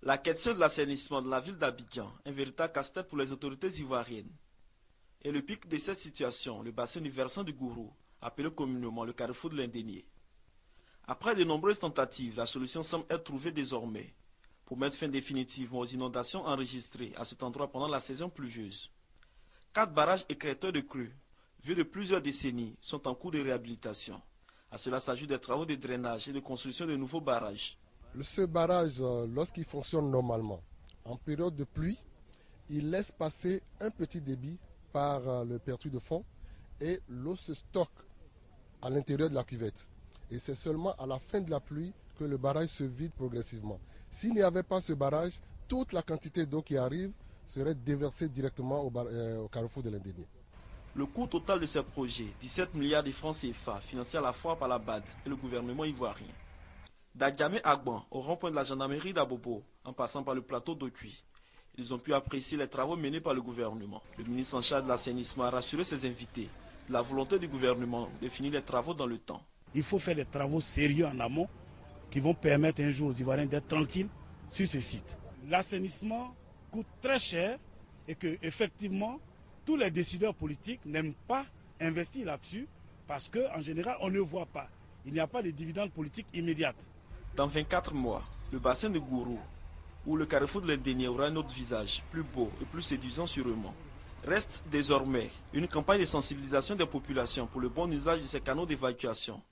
La question de l'assainissement de la ville d'Abidjan est un véritable casse-tête pour les autorités ivoiriennes. Et le pic de cette situation, le bassin du versant du Gourou, appelé communément le carrefour de l'Indénié. Après de nombreuses tentatives, la solution semble être trouvée désormais pour mettre fin définitivement aux inondations enregistrées à cet endroit pendant la saison pluvieuse. 4 barrages écrêteurs de crues, vieux de plusieurs décennies, sont en cours de réhabilitation. À cela s'ajoutent des travaux de drainage et de construction de nouveaux barrages. Ce barrage, lorsqu'il fonctionne normalement, en période de pluie, il laisse passer un petit débit par le pertuis de fond et l'eau se stocke à l'intérieur de la cuvette. Et c'est seulement à la fin de la pluie que le barrage se vide progressivement. S'il n'y avait pas ce barrage, toute la quantité d'eau qui arrive serait déversée directement au carrefour de l'Indénié. Le coût total de ces projets, 17 milliards de francs CFA, financés à la fois par la BAD et le gouvernement ivoirien. D'Adjamé Agban, au rond-point de la gendarmerie d'Abobo, en passant par le plateau d'Okui, ils ont pu apprécier les travaux menés par le gouvernement. Le ministre en charge de l'assainissement a rassuré ses invités de la volonté du gouvernement de finir les travaux dans le temps. Il faut faire des travaux sérieux en amont qui vont permettre un jour aux Ivoiriens d'être tranquilles sur ce site. L'assainissement coûte très cher et que effectivement tous les décideurs politiques n'aiment pas investir là-dessus parce qu'en général on ne voit pas. Il n'y a pas de dividendes politiques immédiates. Dans 24 mois, le bassin de Gourou ou le carrefour de l'Indénié aura un autre visage, plus beau et plus séduisant sûrement. Reste désormais une campagne de sensibilisation des populations pour le bon usage de ces canaux d'évacuation.